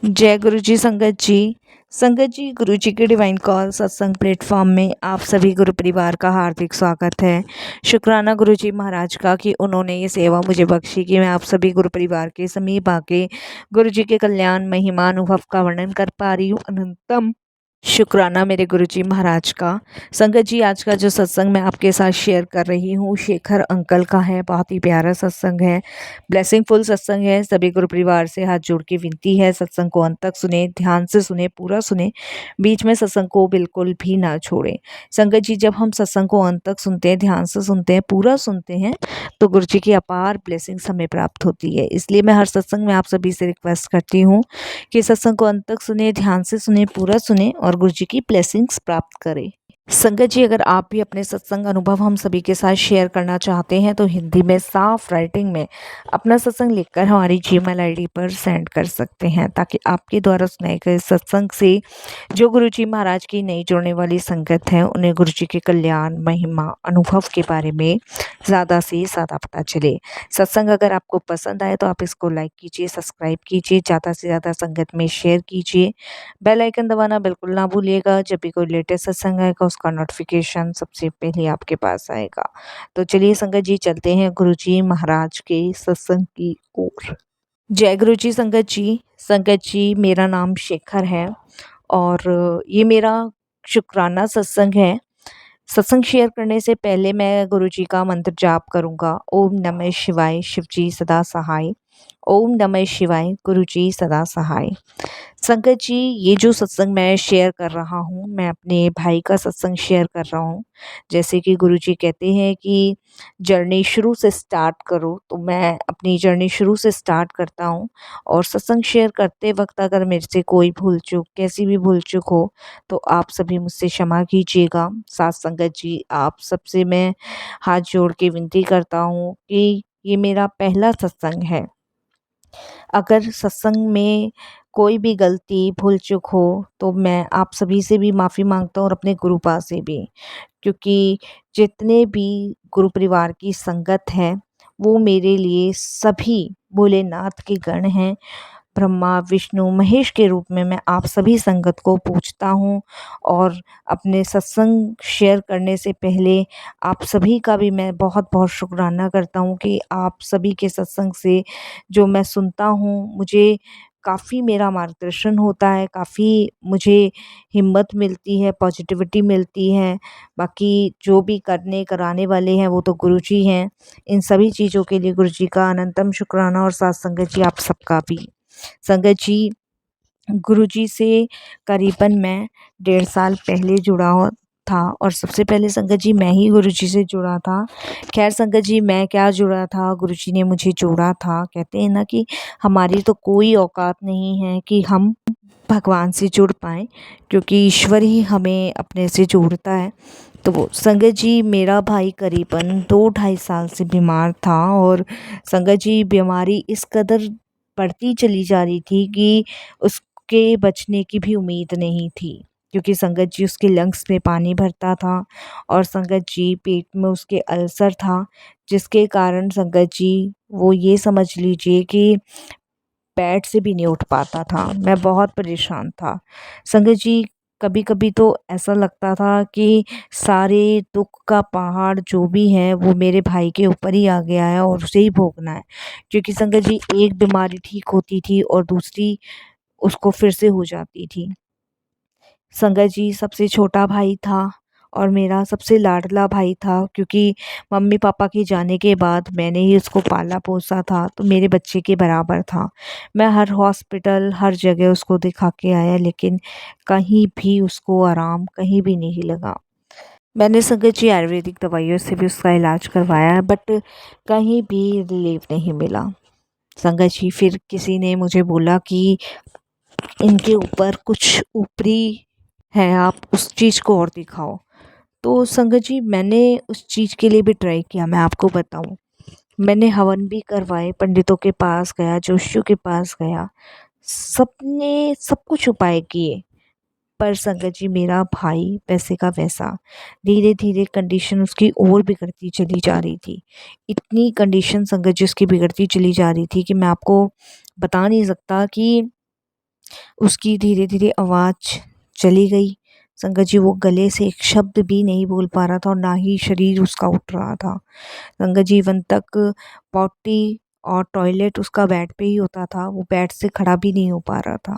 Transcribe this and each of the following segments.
जय गुरु जी संगत जी। संगत जी, गुरु जी के डिवाइन कॉल सत्संग प्लेटफॉर्म में आप सभी गुरु परिवार का हार्दिक स्वागत है। शुक्राना गुरु जी महाराज का कि उन्होंने ये सेवा मुझे बख्शी कि मैं आप सभी गुरु परिवार के समीप आके गुरु जी के कल्याण महिमा अनुभव का वर्णन कर पा रही हूँ। अनंतम शुक्राना मेरे गुरुजी महाराज का। संगत जी, आज का जो सत्संग मैं आपके साथ शेयर कर रही हूँ शेखर अंकल का है। बहुत ही प्यारा सत्संग है, ब्लेसिंगफुल सत्संग है। सभी गुरु परिवार से हाथ जोड़ के विनती है, सत्संग को अंत तक सुने, ध्यान से सुने, पूरा सुने, बीच में सत्संग को बिल्कुल भी ना छोड़ें। संगत जी, जब हम सत्संग को अंत तक सुनते हैं, ध्यान से सुनते हैं, पूरा सुनते हैं, तो गुरु जी की अपार ब्लेसिंग्स हमें प्राप्त होती है। इसलिए मैं हर सत्संग में आप सभी से रिक्वेस्ट करती हूँ कि सत्संग को अंत तक सुने, ध्यान से सुने, पूरा सुने और गुरु जी की ब्लेसिंग्स प्राप्त करें। संगत जी, अगर आप भी अपने सत्संग अनुभव हम सभी के साथ शेयर करना चाहते हैं तो हिंदी में साफ राइटिंग में अपना सत्संग लिखकर हमारी जीमेल आईडी पर सेंड कर सकते हैं, ताकि आपके द्वारा सुनाए गए सत्संग से जो गुरु जी महाराज की नई जुड़ने वाली संगत है उन्हें गुरु जी के कल्याण महिमा अनुभव के बारे में ज़्यादा से ज़्यादा पता चले। सत्संग अगर आपको पसंद आए तो आप इसको लाइक कीजिए, सब्सक्राइब कीजिए, ज़्यादा से ज़्यादा संगत में शेयर कीजिए, बेल आइकन दबाना बिल्कुल ना भूलिएगा। जब भी कोई लेटेस्ट सत्संग आएगा उसका नोटिफिकेशन सबसे पहले आपके पास आएगा। तो चलिए संगत जी, चलते हैं गुरु जी महाराज के सत्संग की ओर। जय गुरु जी संगत जी। संगत जी, मेरा नाम शेखर है और ये मेरा शुक्राना सत्संग है। सत्संग शेयर करने से पहले मैं गुरु जी का मंत्र जाप करूँगा। ओम नमः शिवाय, शिव जी सदा सहाय। ओम नमः शिवाय, गुरु जी सदा सहाय। संगत जी, ये जो सत्संग मैं शेयर कर रहा हूँ, मैं अपने भाई का सत्संग शेयर कर रहा हूँ। जैसे कि गुरु जी कहते हैं कि जर्नी शुरू से स्टार्ट करो, तो मैं अपनी जर्नी शुरू से स्टार्ट करता हूँ। और सत्संग शेयर करते वक्त अगर मेरे से कोई भूल चूक, कैसी भी भूल चूक हो, तो आप सभी मुझसे क्षमा कीजिएगा। साथ संगत जी, आप सबसे मैं हाथ जोड़ के विनती करता हूँ कि ये मेरा पहला सत्संग है। अगर सत्संग में कोई भी गलती भूल चूक हो तो मैं आप सभी से भी माफ़ी मांगता हूँ और अपने गुरु पा से भी, क्योंकि जितने भी गुरु परिवार की संगत है वो मेरे लिए सभी भोलेनाथ के गण हैं। ब्रह्मा विष्णु महेश के रूप में मैं आप सभी संगत को पूजता हूँ। और अपने सत्संग शेयर करने से पहले आप सभी का भी मैं बहुत बहुत शुक्राना करता हूँ कि आप सभी के सत्संग से जो मैं सुनता हूँ मुझे काफ़ी मेरा मार्गदर्शन होता है, काफ़ी मुझे हिम्मत मिलती है, पॉजिटिविटी मिलती है। बाकी जो भी करने कराने वाले हैं वो तो गुरु जी हैं। इन सभी चीज़ों के लिए गुरु जी का अनंतम शुक्राना और साथ संगत जी आप सबका भी। संगत जी, गुरुजी से करीबन मैं 1.5 साल पहले जुड़ा था और सबसे पहले संगत जी मैं ही गुरुजी से जुड़ा था। खैर संगत जी, मैं क्या जुड़ा था, गुरुजी ने मुझे जोड़ा था। कहते हैं ना कि हमारी तो कोई औकात नहीं है कि हम भगवान से जुड़ पाएँ, क्योंकि ईश्वर ही हमें अपने से जोड़ता है। तो वो संगत जी, मेरा भाई करीबन 2-2.5 साल से बीमार था और संगत जी बीमारी इस कदर बढ़ती चली जा रही थी कि उसके बचने की भी उम्मीद नहीं थी, क्योंकि संगत जी उसके लंग्स में पानी भरता था और संगत जी पेट में उसके अल्सर था, जिसके कारण संगत जी वो ये समझ लीजिए कि बेड से भी नहीं उठ पाता था। मैं बहुत परेशान था। संगत जी, कभी-कभी तो ऐसा लगता था कि सारे दुःख का पहाड़ जो भी है वो मेरे भाई के ऊपर ही आ गया है और उसे ही भोगना है। क्योंकि संगत जी एक बीमारी ठीक होती थी और दूसरी उसको फिर से हो जाती थी। संगत जी सबसे छोटा भाई था और मेरा सबसे लाडला भाई था, क्योंकि मम्मी पापा के जाने के बाद मैंने ही उसको पाला पोसा था, तो मेरे बच्चे के बराबर था। मैं हर हॉस्पिटल हर जगह उसको दिखा के आया, लेकिन कहीं भी उसको आराम कहीं भी नहीं लगा। मैंने संगत जी आयुर्वेदिक दवाइयों से भी उसका इलाज करवाया है, बट कहीं भी रिलीफ नहीं मिला। संगत जी फिर किसी ने मुझे बोला कि इनके ऊपर कुछ ऊपरी है, आप उस चीज़ को और दिखाओ। तो संगत जी मैंने उस चीज़ के लिए भी ट्राई किया। मैं आपको बताऊं, मैंने हवन भी करवाए, पंडितों के पास गया, जोशियों के पास गया, सबने सब कुछ उपाय किए, पर संगत जी मेरा भाई वैसे का वैसा। धीरे धीरे कंडीशन उसकी और बिगड़ती चली जा रही थी। इतनी कंडीशन संगत जी उसकी बिगड़ती चली जा रही थी कि मैं आपको बता नहीं सकता कि उसकी धीरे धीरे आवाज़ चली गई। संगत जी वो गले से एक शब्द भी नहीं बोल पा रहा था और ना ही शरीर उसका उठ रहा था। संगत जी इवन तक पॉटी और टॉयलेट उसका बेड पे ही होता था, वो बेड से खड़ा भी नहीं हो पा रहा था।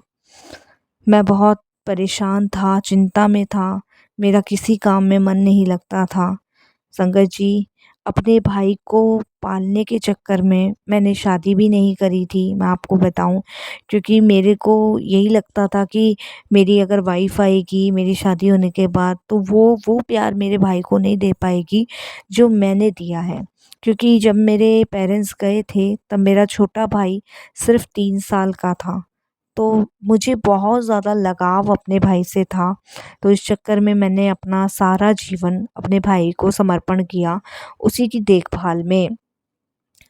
मैं बहुत परेशान था, चिंता में था, मेरा किसी काम में मन नहीं लगता था। संगत जी, अपने भाई को पालने के चक्कर में मैंने शादी भी नहीं करी थी, मैं आपको बताऊँ, क्योंकि मेरे को यही लगता था कि मेरी अगर वाइफ़ आएगी मेरी शादी होने के बाद तो वो प्यार मेरे भाई को नहीं दे पाएगी जो मैंने दिया है। क्योंकि जब मेरे पेरेंट्स गए थे तब मेरा छोटा भाई सिर्फ़ 3 साल का था। तो मुझे बहुत ज़्यादा लगाव अपने भाई से था, तो इस चक्कर में मैंने अपना सारा जीवन अपने भाई को समर्पण किया, उसी की देखभाल में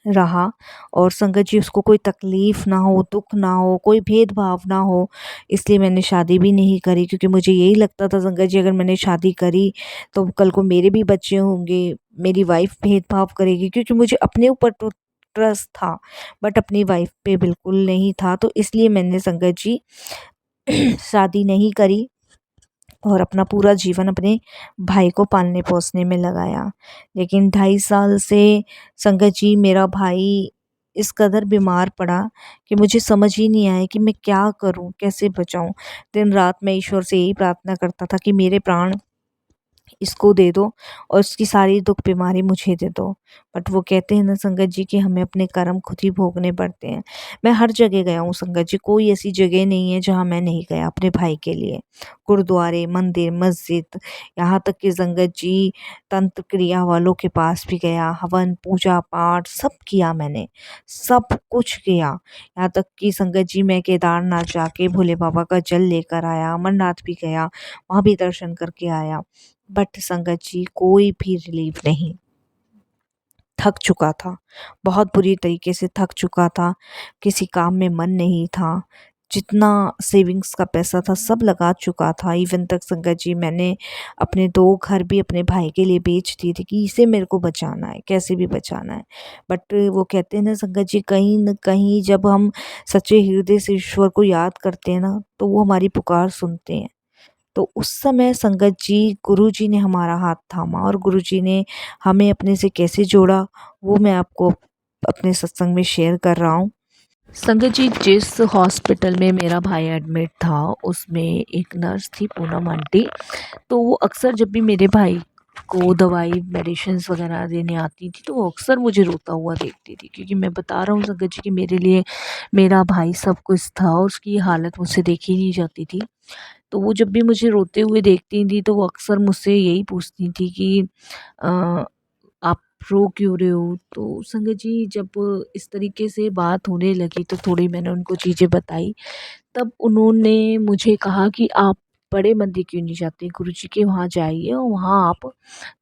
रहा। और संगत जी उसको कोई तकलीफ़ ना हो, दुःख ना हो, कोई भेदभाव ना हो, इसलिए मैंने शादी भी नहीं करी, क्योंकि मुझे यही लगता था संगत जी अगर मैंने शादी करी तो कल को मेरे भी बच्चे होंगे, मेरी वाइफ़ भेदभाव करेगी, क्योंकि मुझे अपने ऊपर तो ट्रस्ट था बट अपनी वाइफ़ पे बिल्कुल नहीं था। तो इसलिए मैंने संगत जी शादी नहीं करी और अपना पूरा जीवन अपने भाई को पालने-पोसने में लगाया। लेकिन 2.5 साल से संगत जी मेरा भाई इस कदर बीमार पड़ा कि मुझे समझ ही नहीं आया कि मैं क्या करूँ? कैसे बचाऊँ? दिन-रात मैं ईश्वर से यही प्रार्थना करता था कि मेरे प्राण इसको दे दो और इसकी सारी दुःख बीमारी मुझे दे दो। बट वो कहते हैं ना संगत जी कि हमें अपने कर्म खुद ही भोगने पड़ते हैं। मैं हर जगह गया हूँ संगत जी, कोई ऐसी जगह नहीं है जहाँ मैं नहीं गया अपने भाई के लिए। गुरुद्वारे, मंदिर, मस्जिद, यहाँ तक कि संगत जी तंत्र क्रिया वालों के पास भी गया, हवन, पूजा-पाठ सब किया मैंने, सब कुछ किया। यहाँ तक कि संगत जी मैं केदारनाथ जाके भोले बाबा का जल लेकर आया, अमरनाथ भी गया, वहाँ भी दर्शन करके आया। बट संगत जी कोई भी रिलीफ नहीं। थक चुका था, बहुत बुरी तरीके से थक चुका था, किसी काम में मन नहीं था, जितना सेविंग्स का पैसा था सब लगा चुका था। इवन तक संगत जी मैंने अपने 2 घर भी अपने भाई के लिए बेच दिए थे कि इसे मेरे को बचाना है, कैसे भी बचाना है। बट वो कहते हैं ना संगत जी कहीं न कहीं जब हम सच्चे हृदय से ईश्वर को याद करते हैं ना, तो वो हमारी पुकार सुनते हैं। तो उस समय संगत जी गुरुजी ने हमारा हाथ थामा और गुरुजी ने हमें अपने से कैसे जोड़ा वो मैं आपको अपने सत्संग में शेयर कर रहा हूँ। संगत जी जिस हॉस्पिटल में मेरा भाई एडमिट था उसमें एक नर्स थी पूनम आंटी। तो वो अक्सर जब भी मेरे भाई को दवाई मेडिसिन्स वगैरह देने आती थी तो वो अक्सर मुझे रोता हुआ देखती थी, क्योंकि मैं बता रहा हूँ संगत जी कि मेरे लिए मेरा भाई सब कुछ था और उसकी हालत मुझसे देखी नहीं जाती थी। तो वो जब भी मुझे रोते हुए देखती थी तो वो अक्सर मुझसे यही पूछती थी कि अ, आप रो क्यों रहे हो? तो संगत जी जब इस तरीके से बात होने लगी तो थोड़ी मैंने उनको चीज़ें बताई। तब उन्होंने मुझे कहा कि आप बड़े मंदिर क्यों नहीं जाते? गुरुजी के वहाँ जाइए और वहाँ आप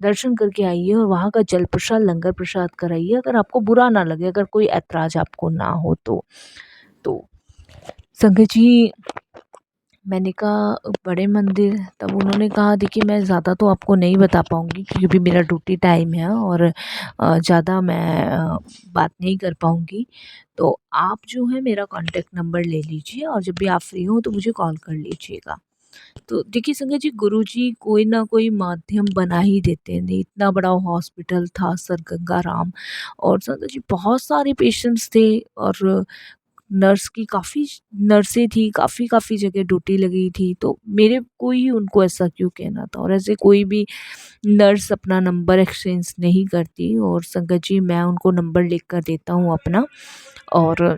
दर्शन करके आइए और वहाँ का जल प्रसाद, लंगर प्रसाद कराइए, अगर आपको बुरा ना लगे, अगर कोई ऐतराज़ आपको ना हो तो। तो संगत जी मैंने कहा बड़े मंदिर, तब उन्होंने कहा देखिए मैं ज़्यादा तो आपको नहीं बता पाऊँगी क्योंकि अभी मेरा ड्यूटी टाइम है और ज़्यादा मैं बात नहीं कर पाऊँगी। तो आप जो है मेरा कॉन्टैक्ट नंबर ले लीजिए और जब भी आप फ्री हो तो मुझे कॉल कर लीजिएगा। तो देखिए संगत जी गुरुजी कोई ना कोई माध्यम बना ही देते हैं। नहीं इतना बड़ा हॉस्पिटल था सर गंगा राम और संगत जी बहुत सारे पेशेंट्स थे और नर्स की काफ़ी नर्सें थी, काफ़ी जगह ड्यूटी लगी थी, तो मेरे को ही उनको ऐसा क्यों कहना था और ऐसे कोई भी नर्स अपना नंबर एक्सचेंज नहीं करती और संगत जी मैं उनको नंबर लिख कर देता हूँ अपना और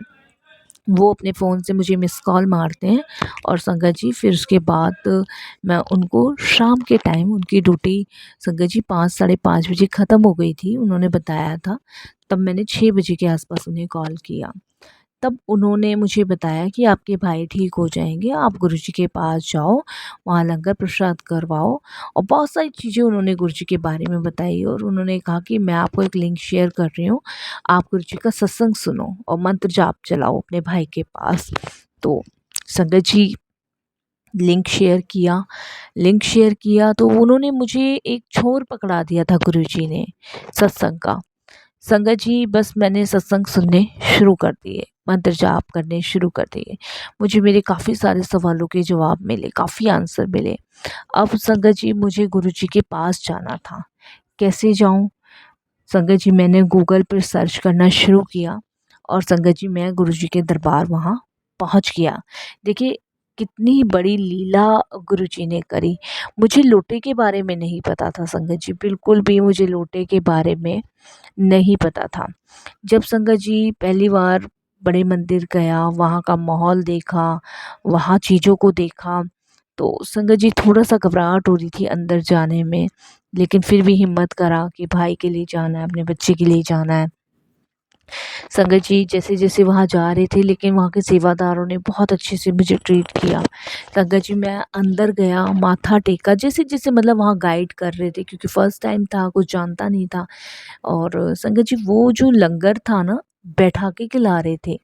वो अपने फ़ोन से मुझे मिस्ड कॉल मारते हैं और संगत जी फिर उसके बाद मैं उनको शाम के टाइम उनकी ड्यूटी संगत जी 5 साढ़े 5 बजे ख़त्म हो गई थी, उन्होंने बताया था। तब मैंने 6 बजे के आस-पास उन्हें कॉल किया। तब उन्होंने मुझे बताया कि आपके भाई ठीक हो जाएँगे, आप गुरुजी के पास जाओ, वहाँ लंगर प्रसाद करवाओ और बहुत सारी चीज़ें उन्होंने गुरुजी के बारे में बताई और उन्होंने कहा कि मैं आपको एक लिंक शेयर कर रही हूँ, आप गुरुजी का सत्संग सुनो और मंत्र जाप चलाओ अपने भाई के पास। तो संगत जी लिंक शेयर किया तो उन्होंने मुझे एक छोर पकड़ा दिया था गुरुजी ने सत्संग का। संगत जी बस मैंने सत्संग सुनने शुरू कर दिए, मंत्र जाप करने शुरू कर दिए। मुझे मेरे काफ़ी सारे सवालों के जवाब मिले, काफ़ी आंसर मिले। अब संगत जी मुझे गुरुजी के पास जाना था। कैसे जाऊँ? संगत जी मैंने गूगल पर सर्च करना शुरू किया और संगत जी मैं गुरुजी के दरबार वहाँ पहुँच गया। देखिए कितनी बड़ी लीला गुरुजी ने करी। मुझे लोटे के बारे में नहीं पता था संगत जी, बिल्कुल भी मुझे लोटे के बारे में नहीं पता था। जब संगत जी पहली बार बड़े मंदिर गया, वहाँ का माहौल देखा, वहाँ चीज़ों को देखा, तो संगत जी थोड़ा-सा घबराहट हो रही थी अंदर जाने में, लेकिन फिर भी हिम्मत करा कि भाई के लिए जाना है, अपने बच्चे के लिए जाना है। संगत जी जैसे-जैसे वहाँ जा रहे थे, लेकिन वहाँ के सेवादारों ने बहुत अच्छे से मुझे ट्रीट किया। संगत जी मैं अंदर गया, माथा टेका, जैसे-जैसे मतलब वहाँ गाइड कर रहे थे, क्योंकि फर्स्ट टाइम था, कुछ जानता नहीं था। और संगत जी वो जो लंगर था ना, बैठा के खिला रहे थे।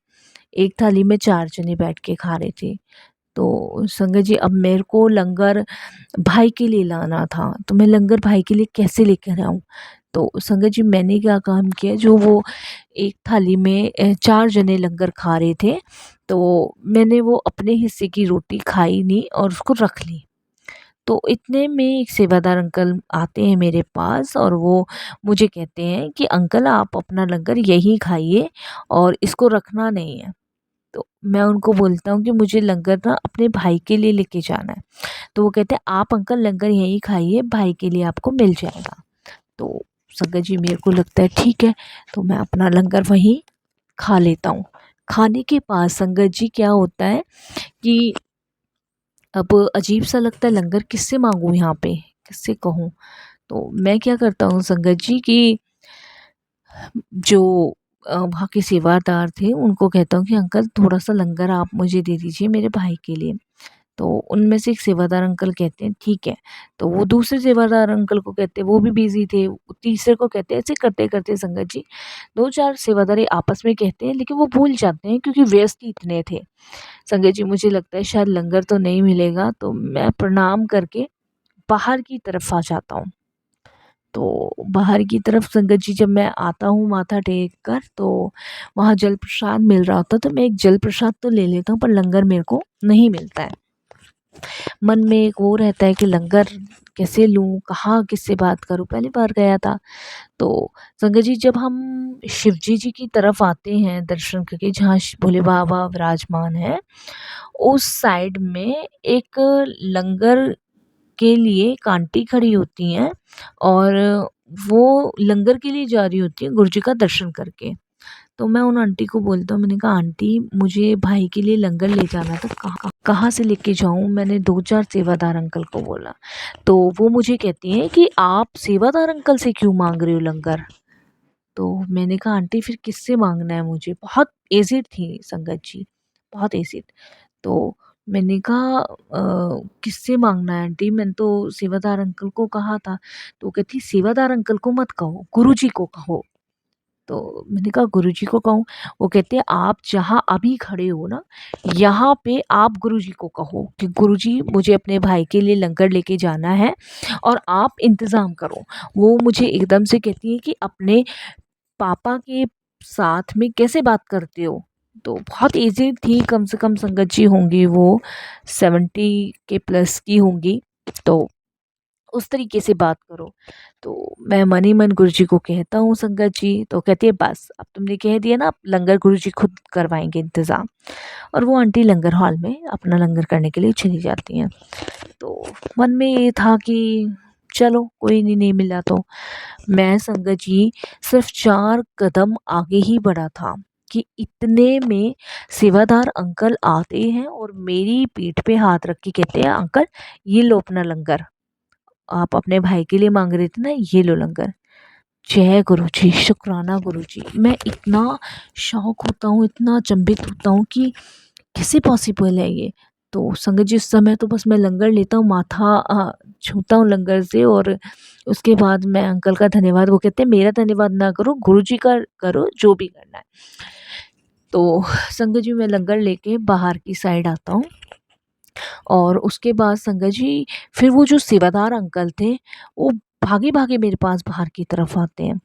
एक थाली में 4 जने बैठ के खा रहे थे। तो संगत जी अब मेरे को लंगर भाई के लिए लाना था, तो मैं लंगर भाई के लिए कैसे लेकर आऊँ? तो संगत जी मैंने क्या काम किया, जो वो एक थाली में 4 जने लंगर खा रहे थे, तो मैंने वो अपने हिस्से की रोटी खाई नहीं और उसको रख ली। तो इतने में एक सेवादार अंकल आते हैं मेरे पास और वो मुझे कहते हैं कि अंकल आप अपना लंगर यहीं खाइए और इसको रखना नहीं है। तो मैं उनको बोलता हूँ कि मुझे लंगर ना अपने भाई के लिए लेके जाना है। तो वो कहते हैं आप अंकल लंगर यहीं खाइए, भाई के लिए आपको मिल जाएगा। तो संगत जी मेरे को लगता है ठीक है, तो मैं अपना लंगर वहीं खा लेता हूँ। खाने के बाद संगत जी क्या होता है कि अब अजीब सा लगता है, लंगर किससे माँगूँ यहाँ पे, किससे कहूँ? तो मैं क्या करता हूँ संगत जी कि जो वहाँ के सेवादार थे उनको कहता हूँ कि अंकल थोड़ा-सा लंगर आप मुझे दे दीजिए मेरे भाई के लिए। तो उनमें से एक सेवादार अंकल कहते हैं ठीक है। तो वो दूसरे सेवादार अंकल को कहते हैं, वो भी बिज़ी थे, तीसरे को कहते हैं, ऐसे करते-करते संगत जी 2-4 सेवादार आपस में कहते हैं, लेकिन वो भूल जाते हैं क्योंकि व्यस्त ही इतने थे। संगत जी मुझे लगता है शायद लंगर तो नहीं मिलेगा, तो मैं प्रणाम करके बाहर की तरफ आ जाता हूँ। तो बाहर की तरफ संगत जी जब मैं आता हूँ माथा टेक कर, तो वहाँ जल प्रसाद मिल रहा होता है, तो मैं एक जल प्रसाद तो ले लेता हूँ, पर लंगर मेरे को नहीं मिलता है। मन में एक वो रहता है कि लंगर कैसे लूँ, कहाँ किससे बात करूँ, पहली बार गया था। तो संगत जी जब हम शिवजी जी की तरफ आते हैं दर्शन करके, जहाँ भोले बाबा विराजमान हैं, उस साइड में एक लंगर के लिए एक आंटी खड़ी होती हैं और वो लंगर के लिए जा रही होती हैं गुरुजी का दर्शन करके। तो मैं उन आंटी को बोलता हूँ, मैंने कहा आंटी मुझे भाई के लिए लंगर ले जाना था, कहाँ कहाँ से लेके जाऊँ? मैंने 2-4 सेवादार अंकल को बोला। तो वो मुझे कहती हैं कि आप सेवादार अंकल से क्यों माँग रहे हो लंगर? तो मैंने कहा आंटी फिर किससे माँगना है मुझे? बहुत एजिड थी संगत जी, बहुत एजिड। तो मैंने कहा किससे माँगना है आंटी? मैंने तो सेवादार अंकल को कहा था। तो वो कहती सेवादार अंकल को मत कहो, गुरुजी को कहो। तो मैंने कहा गुरुजी को कहूँ? वो कहते हैं आप जहाँ अभी खड़े हो ना, यहाँ पे आप गुरुजी को कहो कि गुरुजी मुझे अपने भाई के लिए लंगर लेके जाना है और आप इंतज़ाम करो। वो मुझे एकदम से कहती है कि अपने पापा के साथ में कैसे बात करते हो? तो बहुत एजेड थी, कम से कम संगत जी होंगी वो 70 के प्लस की होंगी। तो उस तरीके से बात करो। तो मैं मन ही मन गुरुजी को कहता हूँ संगत जी, तो कहती है बस अब तुमने कह दिया ना, अब लंगर गुरुजी खुद करवाएँगे इंतज़ाम। और वो आंटी लंगर हॉल में अपना लंगर करने के लिए चली जाती हैं। तो मन में ये था कि चलो कोई नहीं, नहीं मिला तो मैं संगत जी सिर्फ 4 कदम आगे ही बढ़ा था कि इतने में सेवादार अंकल आते हैं और मेरी पीठ पे हाथ रख के कहते हैं अंकल ये लो अपना लंगर, आप अपने भाई के लिए मांग रहे थे ना, ये लो लंगर। जय गुरु जी, शुक्राना गुरु जी। मैं इतना शॉक होता हूँ, इतना अचंभित होता हूँ कि कैसे पॉसिबल है ये? तो संगत जी उस समय तो बस मैं लंगर लेता हूँ, माथा छूता हूँ लंगर से और उसके बाद मैं अंकल का धन्यवाद, वो कहते हैं मेरा धन्यवाद ना करो, गुरुजी का करो जो भी करना है। तो संगत जी मैं लंगर लेके बाहर की साइड आता हूँ और उसके बाद संगत जी फिर वो जो सेवादार अंकल थे, वो भागे-भागे मेरे पास बाहर की तरफ आते हैं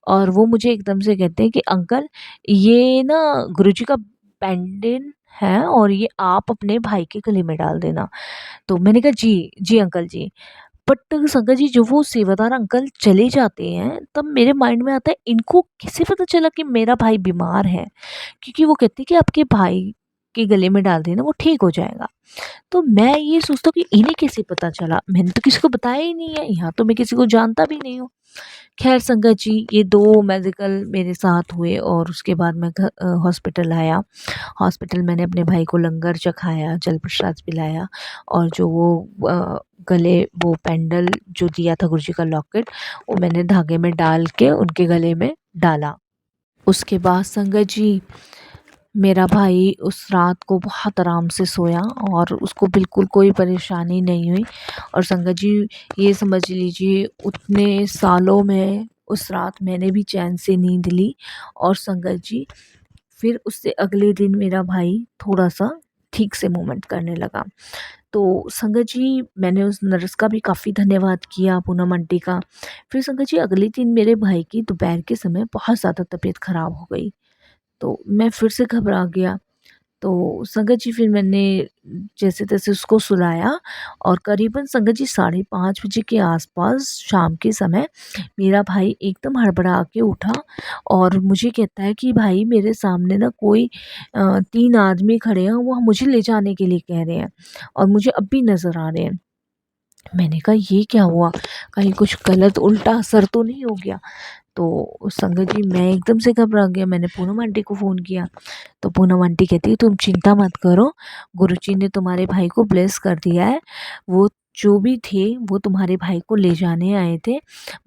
और वो मुझे एकदम से कहते हैं कि अंकल ये ना गुरुजी का पेंडेंट है और ये आप अपने भाई के गले में डाल देना। तो मैंने कहा जी, जी अंकल जी। बट संगत जी जब वो सेवादार अंकल चले जाते हैं तब मेरे माइंड में आता है इनको कैसे पता चला कि मेरा भाई बीमार है? क्योंकि वो कहती है कि आपके भाई के गले में डाल देना वो ठीक हो जाएगा। तो मैं ये सोचता हूँ कि इन्हें कैसे पता चला? मैंने तो किसी को बताया ही नहीं है, यहाँ तो मैं किसी को जानता भी नहीं हूँ। ख़ैर संगत जी ये 2 मेडिकल मेरे साथ हुए और उसके बाद मैं हॉस्पिटल आया। हॉस्पिटल मैंने अपने भाई को लंगर चखाया, जल प्रसाद पिलाया और जो वो गले वो पेंडल जो दिया था गुरुजी का लॉकेट, वो मैंने धागे में डाल के उनके गले में डाला। उसके बाद संगत जी मेरा भाई उस रात को बहुत आराम से सोया और उसको बिल्कुल कोई परेशानी नहीं हुई। और संगत जी ये समझ लीजिए उतने सालों में उस रात मैंने भी चैन से नींद ली। और संगत जी फिर उससे अगले दिन मेरा भाई थोड़ा-सा ठीक से मूवमेंट करने लगा। तो संगत जी मैंने उस नर्स का भी काफ़ी धन्यवाद किया, पूनम आंटी का। फिर संगत जी अगले दिन मेरे भाई की दोपहर के समय बहुत ज़्यादा तबीयत ख़राब हो गई। तो मैं फिर से घबरा गया। तो संगत जी फिर मैंने जैसे-तैसे उसको सुलाया और करीबन संगत जी 5:30 बजे के आस-पास शाम के समय मेरा भाई एकदम हड़बड़ा के उठा और मुझे कहता है कि भाई मेरे सामने ना कोई 3 आदमी खड़े हैं, वो मुझे ले जाने के लिए कह रहे हैं और मुझे अब भी नज़र आ रहे हैं। मैंने कहा ये क्या हुआ? कहीं कुछ गलत उल्टा असर तो नहीं हो गया? तो संगत जी मैं एकदम से घबरा गया। मैंने पूनम आंटी को फ़ोन किया। तो पूनम आंटी कहती है तुम चिंता मत करो, गुरुजी ने तुम्हारे भाई को ब्लेस कर दिया है। वो जो भी थे वो तुम्हारे भाई को ले जाने आए थे,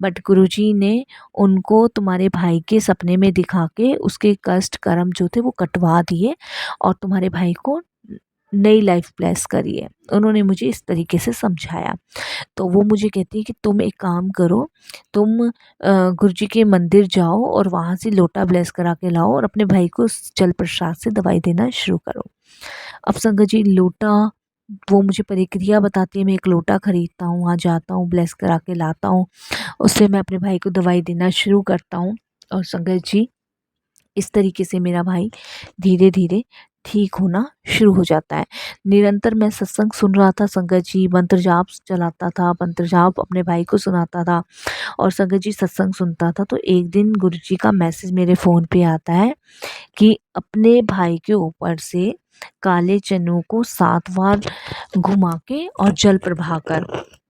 बट गुरुजी ने उनको तुम्हारे भाई के सपने में दिखा के उसके कष्ट कर्म जो थे वो कटवा दिए और तुम्हारे भाई को नई लाइफ ब्लेस करी है। उन्होंने मुझे इस तरीके से समझाया। तो वो मुझे कहती है कि तुम एक काम करो, तुम गुरुजी के मंदिर जाओ और वहाँ से लोटा ब्लेस करा के लाओ और अपने भाई को उस जल प्रसाद से दवाई देना शुरू करो। अब संगत जी लोटा वो मुझे प्रक्रिया बताती है। मैं एक लोटा खरीदता हूँ, वहाँ जाता हूँ, ब्लेस करा के लाता हूँ, उससे मैं अपने भाई को दवाई देना शुरू करता हूँ। और संगत जी इस तरीके से मेरा भाई धीरे-धीरे ठीक होना शुरू हो जाता है। निरंतर मैं सत्संग सुन रहा था संगत जी, मंत्र जाप चलाता था, मंत्र जाप अपने भाई को सुनाता था और संगत जी सत्संग सुनता था। तो एक दिन गुरुजी का मैसेज मेरे फ़ोन पे आता है कि अपने भाई के ऊपर से काले चनों को 7 बार घुमा के और जल प्रवाह कर।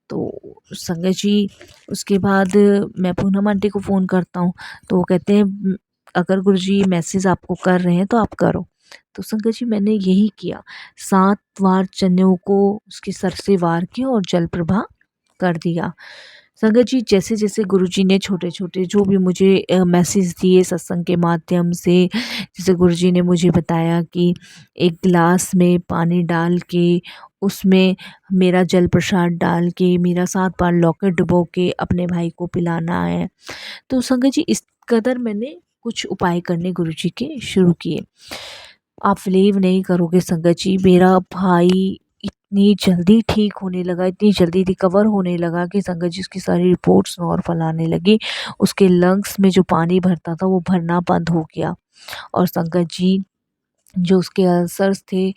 तो संगत जी उसके बाद मैं पूनम आंटी को फ़ोन करता हूँ, तो वो कहते हैं अगर गुरुजी मैसेज आपको कर रहे हैं तो आप करो। तो संगत जी मैंने यही किया, 7 बार चनों को उसके सर से वार किया और जल प्रवाह कर दिया। संगत जी जैसे-जैसे गुरुजी ने छोटे-छोटे जो भी मुझे मैसेज दिए सत्संग के माध्यम से, जैसे गुरुजी ने मुझे बताया कि एक गिलास में पानी डाल के उसमें मेरा जल प्रसाद डाल के मेरा 7 बार लॉकेट डुबो के अपने भाई को पिलाना है। तो संगत जी इस कदर मैंने कुछ उपाय करने गुरुजी के शुरू किए। आप बिलीव नहीं करोगे संगत जी मेरा भाई इतनी जल्दी ठीक होने लगा, इतनी जल्दी रिकवर होने लगा कि संगत जी उसकी सारी रिपोर्ट्स नॉर्मल आने लगी। उसके लंग्स में जो पानी भरता था वो भरना बंद हो गया और संगत जी जो उसके अल्सर्स थे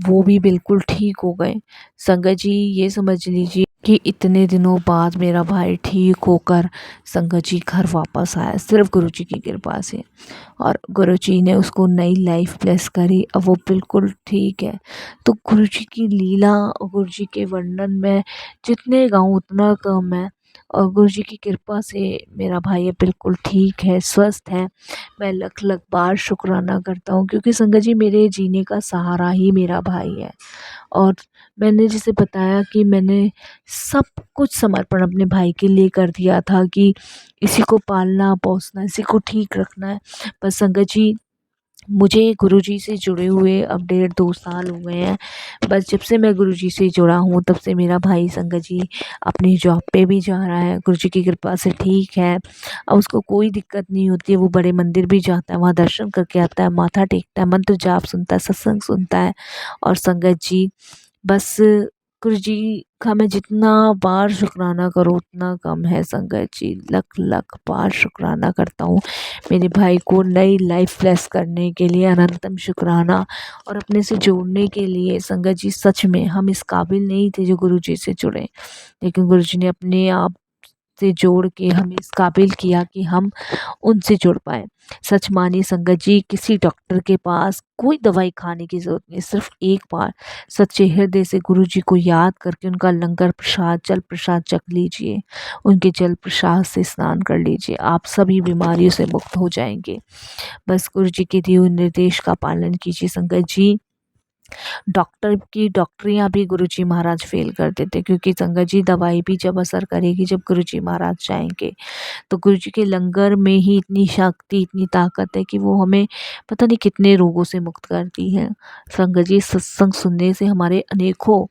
वो भी बिल्कुल ठीक हो गए। संगत जी ये समझ लीजिए कि इतने दिनों बाद मेरा भाई ठीक होकर संगत जी घर वापस आया सिर्फ़ गुरुजी की कृपा से और गुरुजी ने उसको नई लाइफ ब्लेस करी। अब वो बिल्कुल ठीक है। तो गुरुजी की लीला और गुरुजी के वर्णन में जितने गाऊँ उतना कम है और गुरुजी की कृपा से मेरा भाई अब बिल्कुल ठीक है, स्वस्थ है। मैं लख-लख बार शुक्राना करता हूँ क्योंकि संगत जी मेरे जीने का सहारा ही मेरा भाई है। और मैंने जैसे बताया कि मैंने सब कुछ समर्पण अपने भाई के लिए कर दिया था कि इसी को पालना-पोसना, इसी को ठीक रखना है। पर संगत जी मुझे गुरुजी से जुड़े हुए अब 1.5-2 साल हुए हैं। बस जब से मैं गुरुजी से जुड़ा हूँ तब से मेरा भाई संगत जी अपनी जॉब पे भी जा रहा है, गुरुजी की कृपा से ठीक है। अब उसको कोई दिक्कत नहीं होती है, वो बड़े मंदिर भी जाता है, वहाँ दर्शन करके आता है, माथा टेकता है, मंत्र जाप सुनता है, सत्संग सुनता है और संगत जी बस गुरु जी का मैं जितना बार शुक्राना करूँ उतना कम है संगत जी। लख लख बार शुक्राना करता हूँ मेरे भाई को नई लाइफ ब्लेस करने के लिए, अनंतम शुक्राना। और अपने से जोड़ने के लिए संगत जी, सच में हम इस काबिल नहीं थे जो गुरु जी से जुड़े, लेकिन गुरु जी ने अपने आप से जोड़ के हमें इस काबिल किया कि हम उनसे जुड़ पाए। सच मानिए संगत जी, किसी डॉक्टर के पास कोई दवाई खाने की ज़रूरत नहीं, सिर्फ एक बार सच्चे हृदय से गुरु जी को याद करके उनका लंगर प्रसाद, जल प्रसाद चख लीजिए, उनके जल प्रसाद से स्नान कर लीजिए, आप सभी बीमारियों से मुक्त हो जाएंगे। बस गुरु जी के दिए हुए निर्देश का पालन कीजिए संगत जी। डॉक्टर की डॉक्टरियाँ भी गुरुजी महाराज फ़ेल कर देते, क्योंकि संगत जी दवाई भी जब असर करेगी जब गुरुजी महाराज जाएँगे। तो गुरुजी के लंगर में ही इतनी शक्ति, इतनी ताकत है कि वो हमें पता नहीं कितने रोगों से मुक्त करती है। संगत जी, सत्संग सुनने से हमारे अनेकों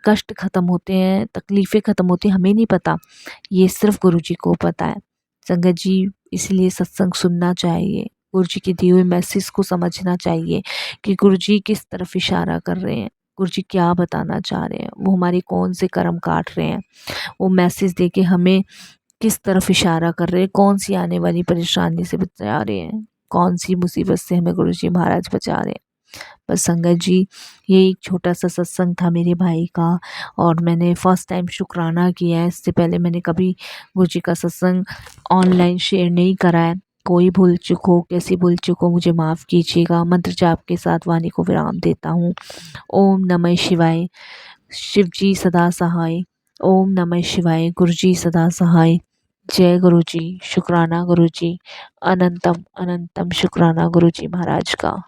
कष्ट ख़त्म होते हैं, तकलीफ़ें ख़त्म होती हैं, हमें नहीं पता, ये सिर्फ़ गुरुजी को पता है। संगत जी, इसलिए सत्संग सुनना चाहिए, गुरुजी के दिए हुए मैसेज को समझना चाहिए कि गुरुजी किस तरफ इशारा कर रहे हैं, गुरुजी क्या बताना चाह रहे हैं, वो हमारे कौन से कर्म काट रहे हैं, वो मैसेज देके हमें किस तरफ इशारा कर रहे हैं, कौन सी आने वाली परेशानी से बचा रहे हैं, कौन सी मुसीबत से हमें गुरुजी महाराज बचा रहे हैं। बस संगत जी, ये एक छोटा सा सत्संग था मेरे भाई का, और मैंने फ़र्स्ट टाइम शुक्राना किया है। इससे पहले मैंने कभी गुरुजी का सत्संग ऑनलाइन शेयर नहीं करा है। कोई भूल चूक हो, कैसी भूल चूक हो, मुझे माफ़ कीजिएगा। मंत्र जाप के साथ वाणी को विराम देता हूँ। ओम नमः शिवाय। शिव जी सदा सहाय। ओम नमः शिवाय। गुरु जी सदा सहाय। जय गुरु जी। शुक्राना गुरु जी। अनंतम अनंतम शुक्राना गुरु जी महाराज का।